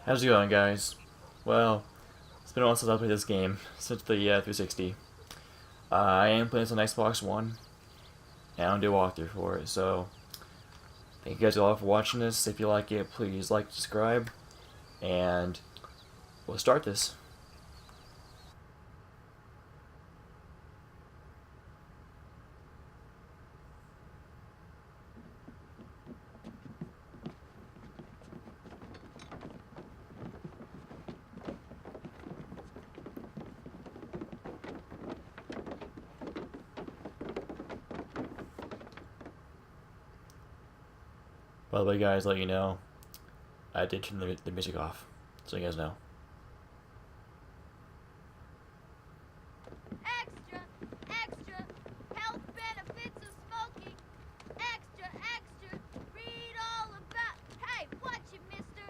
How's it going, guys? Well, it's been a while since I played this game, since the 360. I am playing this on Xbox One, and I don't do a walkthrough for it, so thank you guys all for watching this. If you like it, please like, subscribe, and we'll start this. By the way, guys, let you know, I did turn the music off, so you guys know. Extra, extra, health benefits of smoking. Extra, extra, read all about. Hey, watch it, mister.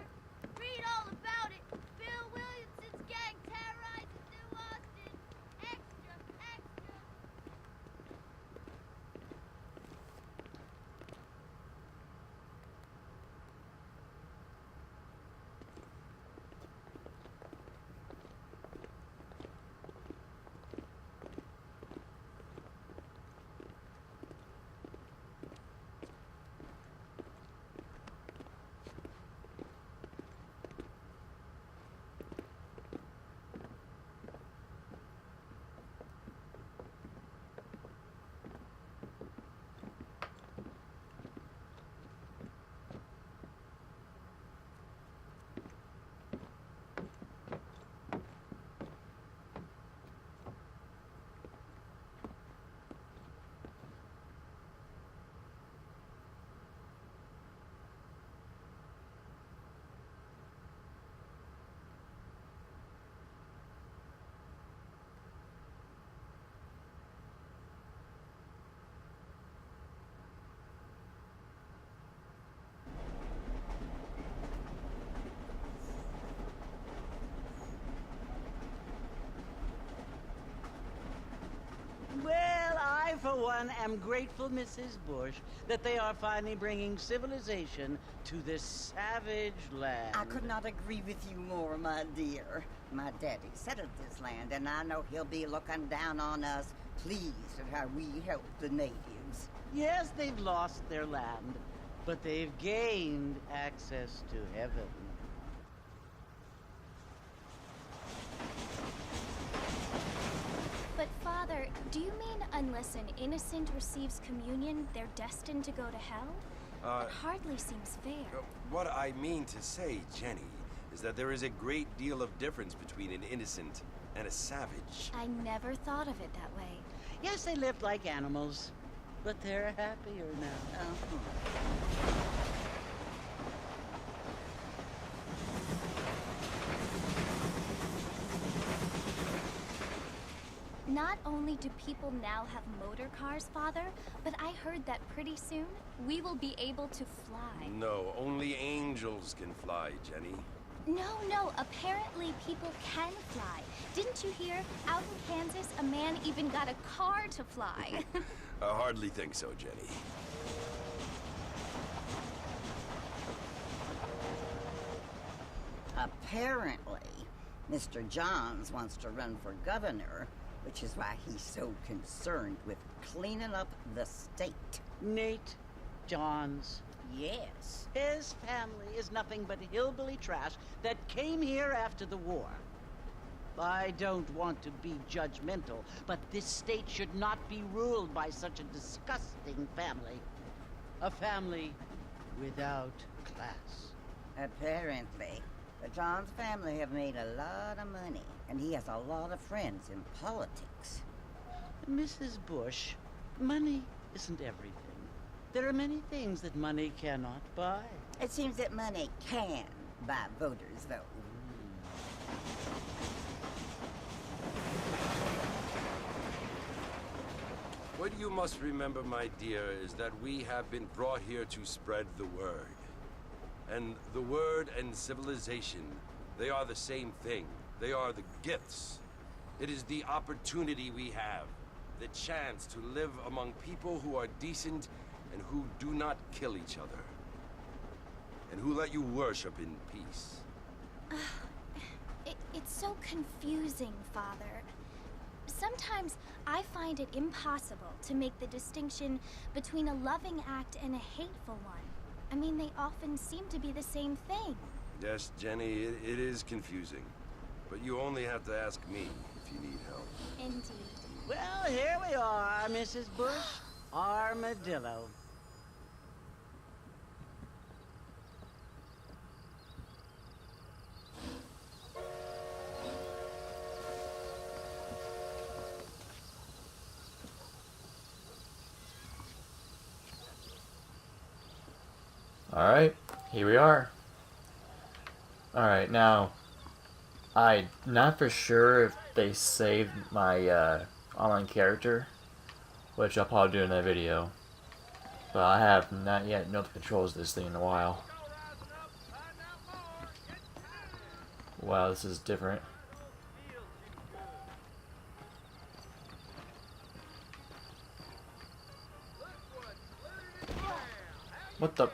Read all about it. Bill Williamson's gang terrorizes New Austin. Extra, extra. Well, I, for one, am grateful, Mrs. Bush, that they are finally bringing civilization to this savage land. I could not agree with you more, my dear. My daddy settled this land, and I know he'll be looking down on us, pleased at how we help the natives. Yes, they've lost their land, but they've gained access to heaven. But Father, do you mean unless an innocent receives communion, they're destined to go to hell? It hardly seems fair. What I mean to say, Jenny, is that there is a great deal of difference between an innocent and a savage. I never thought of it that way. Yes, they lived like animals, but they're happier now. Not only do people now have motor cars, Father, but I heard that pretty soon we will be able to fly. No, only angels can fly, Jenny. No, apparently people can fly. Didn't you hear? Out in Kansas, a man even got a car to fly. I hardly think so, Jenny. Apparently, Mr. Johns wants to run for governor, which is why he's so concerned with cleaning up the state. Nate Johns. Yes. His family is nothing but hillbilly trash that came here after the war. I don't want to be judgmental, but this state should not be ruled by such a disgusting family. A family without class. Apparently. The Johns family have made a lot of money, and he has a lot of friends in politics. Mrs. Bush, money isn't everything. There are many things that money cannot buy. It seems that money can buy voters, though. What you must remember, my dear, is that we have been brought here to spread the word. And the word and civilization, they are the same thing. They are the gifts. It is the opportunity we have, the chance to live among people who are decent and who do not kill each other, and who let you worship in peace. It's so confusing, Father. Sometimes I find it impossible to make the distinction between a loving act and a hateful one. I mean, they often seem to be the same thing. Yes, Jenny, it is confusing. But you only have to ask me if you need help. Indeed. Well, here we are, Mrs. Bush. Armadillo. Alright, here we are. Alright, now, I'm not for sure if they saved my online character, which I'll probably do in that video. But I have not yet known the controls of this thing in a while. Wow, this is different. What the?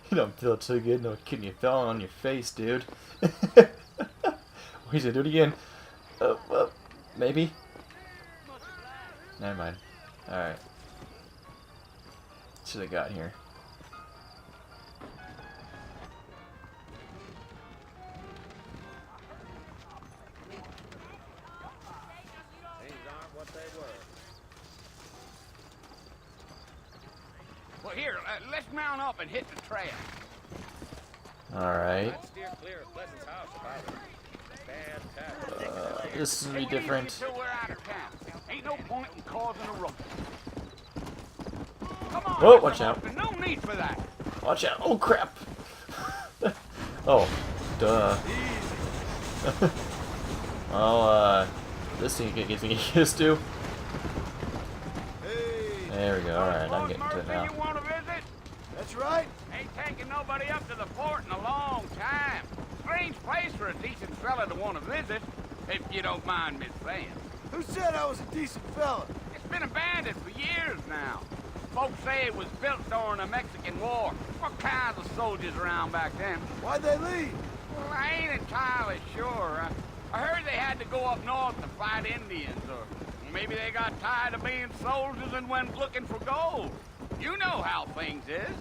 You don't feel too good. No kidding, you fell on your face, dude. He's gonna do it again. Maybe. Never mind. Alright. Should have got here. Well, here, let's mount up and hit the trail. Alright. Steer clear of Pleasant's house about it. Bad time. This is gonna be Hey, we need to different. get till we're out of town. Ain't no point in causing a ruckus. Come on, Whoa, Mr. watch out. Marston, no need for that. Watch out. Oh, crap. Oh, duh. Well, this thing gets me used to. There we go. Alright, I'm getting to it now. You want to visit? That's right. Ain't taking nobody up to the fort in a long time. Strange place for a decent fella to want to visit, if you don't mind me saying. Who said I was a decent fella? It's been abandoned for years now. Folks say it was built during the Mexican War. What kinds of soldiers around back then? Why'd they leave? Well, I ain't entirely sure. I heard they had to go up north to fight Indians, or maybe they got tired of being soldiers and went looking for gold. You know how things is.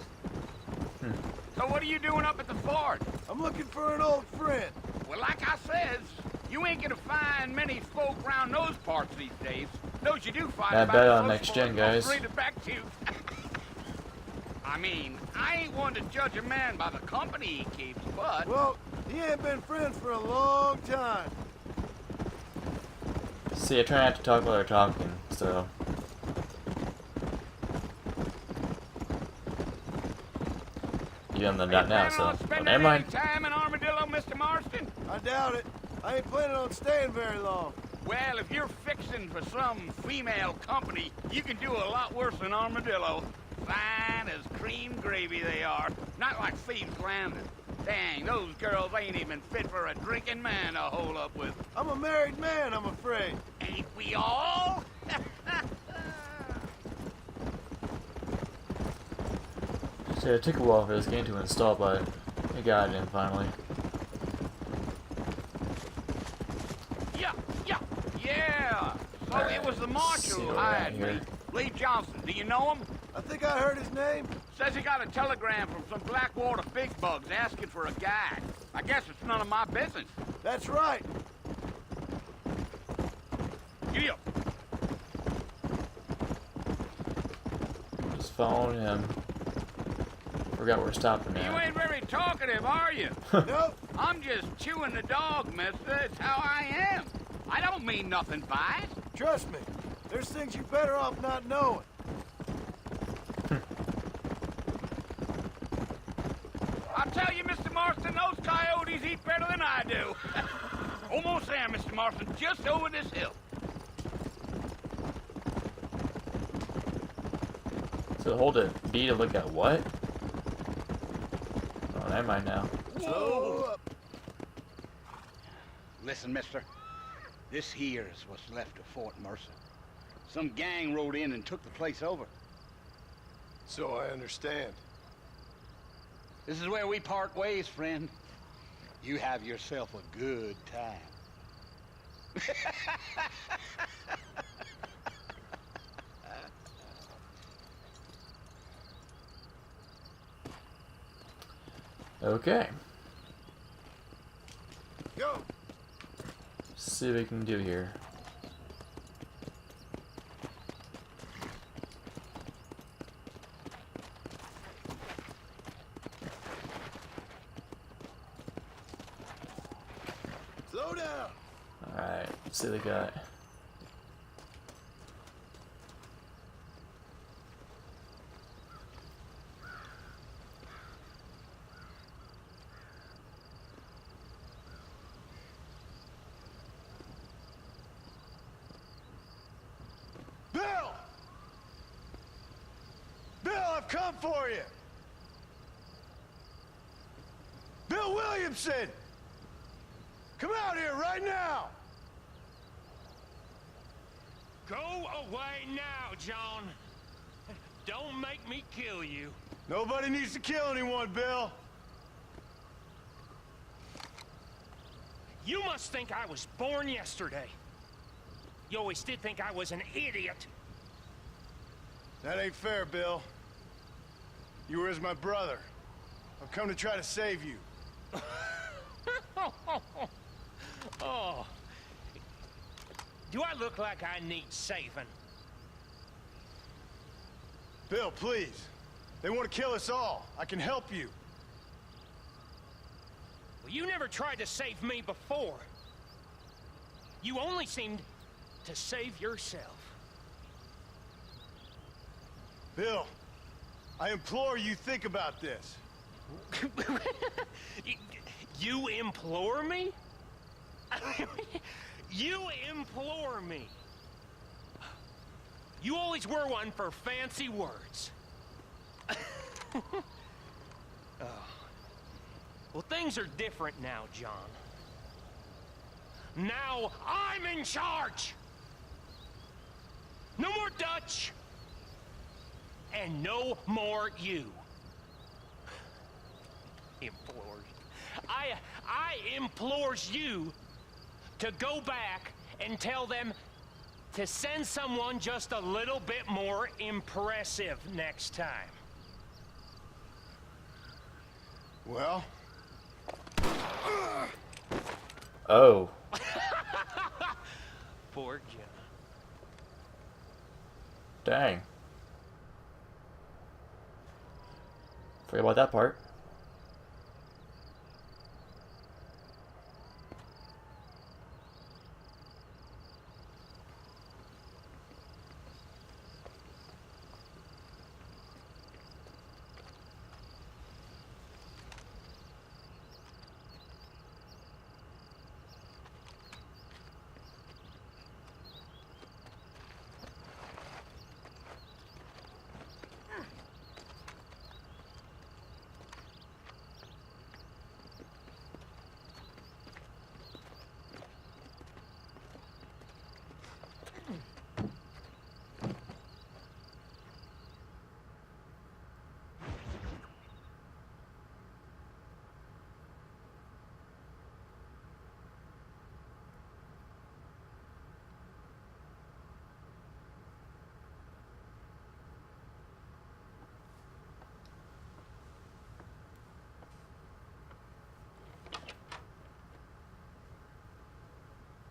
So what are you doing up at the fort? I'm looking for an old friend. Well, like I says, you ain't gonna find many folk around those parts these days. Those you do find Bad about bet on close next for gen, and guys. bring it back to you. I mean, I ain't one to judge a man by the company he keeps, but... Well, he ain't been friends for a long time. See, I try not to talk while they're talking, so. You're on the dot now, so. Oh, never mind. Time in Armadillo, Mr. Marston? I doubt it. I ain't planning on staying very long. Well, if you're fixing for some female company, you can do a lot worse than Armadillo. Fine as cream gravy they are. Not like Thieves Landing. Dang, those girls ain't even fit for a drinking man to hole up with. I'm a married man, I'm afraid. Ain't we all? See, it took a while for this game to install, but I got it in finally. Yeah. So Alright, it was the let's marshal see who what we got hired here. me. Lee Johnson, do you know him? I think I heard his name. Says he got a telegram from some Blackwater big bugs asking for a guide. I guess it's none of my business. That's right. Giddy up. Just following him. Forgot we're stopping You now. ain't very talkative, are you? Nope. I'm just chewing the dog, mister. It's how I am. I don't mean nothing by it. Trust me. There's things you're better off not knowing. I'll tell you, Mr. Marston, those coyotes eat better than I do. Almost there, Mr. Marston, just over this hill. So hold it B to look at what? Oh, never mind now. Slow up. Listen, mister. This here is what's left of Fort Mercer. Some gang rode in and took the place over. So I understand. This is where we part ways, friend. You have yourself a good time. Okay. Go! See what we can do here. Slow down! Alright, let's see what they got. Bill! Bill, I've come for you! Bill Williamson! Come out here right now! Go away now, John. Don't make me kill you. Nobody needs to kill anyone, Bill. You must think I was born yesterday. You always did think I was an idiot. That ain't fair, Bill. You were as my brother. I've come to try to save you. Oh. Do I look like I need saving? Bill, please. They want to kill us all. I can help you. Well, you never tried to save me before. You only seemed to save yourself. Bill, I implore you think about this. You implore me? You implore me. You always were one for fancy words. Oh. Well, things are different now, John. Now I'm in charge. No more Dutch. And no more you. Implores. I implores you to go back and tell them to send someone just a little bit more impressive next time. Well? Oh. Poor John. Dang. Forget about that part.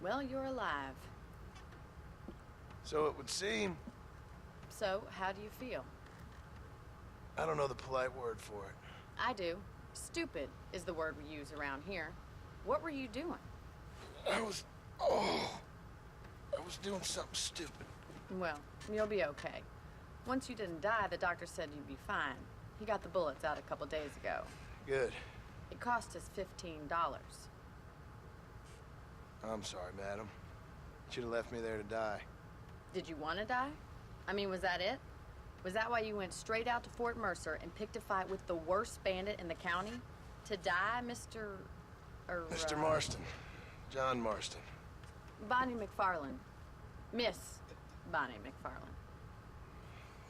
Well, you're alive. So it would seem. So, how do you feel? I don't know the polite word for it. I do. Stupid is the word we use around here. What were you doing? I was doing something stupid. Well, you'll be okay. Once you didn't die, the doctor said you'd be fine. He got the bullets out a couple days ago. Good. It cost us $15. I'm sorry, madam. Should have left me there to die. Did you want to die? I mean, was that it? Was that why you went straight out to Fort Mercer and picked a fight with the worst bandit in the county? To die, Mr. Mr. Marston. John Marston. Bonnie McFarland. Miss Bonnie McFarland.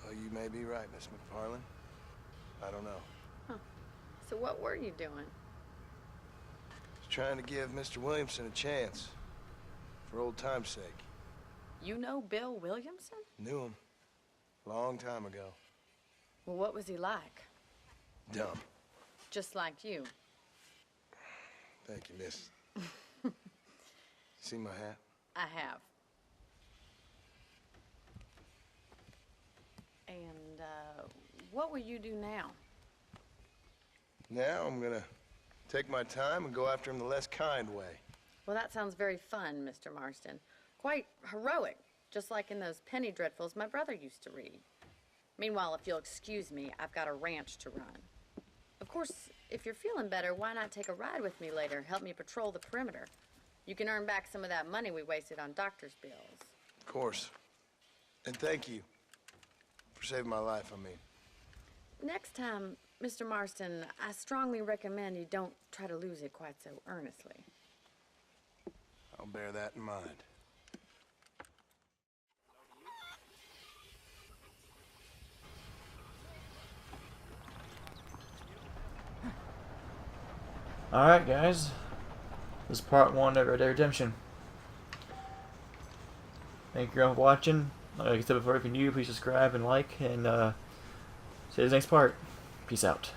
Well, you may be right, Miss McFarland. I don't know. Huh. So what were you doing? Just trying to give Mr. Williamson a chance. For old time's sake. You know Bill Williamson? Knew him. Long time ago. Well, what was he like? Dumb. Just like you. Thank you, miss. See my hat? I have. And, what will you do now? Now I'm gonna take my time and go after him the less kind way. Well, that sounds very fun, Mr. Marston. Quite heroic, just like in those penny dreadfuls my brother used to read. Meanwhile, if you'll excuse me, I've got a ranch to run. Of course, if you're feeling better, why not take a ride with me later? Help me patrol the perimeter. You can earn back some of that money we wasted on doctor's bills. Of course. And thank you for saving my life, I mean. Next time, Mr. Marston, I strongly recommend you don't try to lose it quite so earnestly. I'll bear that in mind. Alright, guys. This is part 1 of Redemtion. Thank you all for watching. Like I said before, if you're new, please subscribe and like, and see you in the next part. Peace out.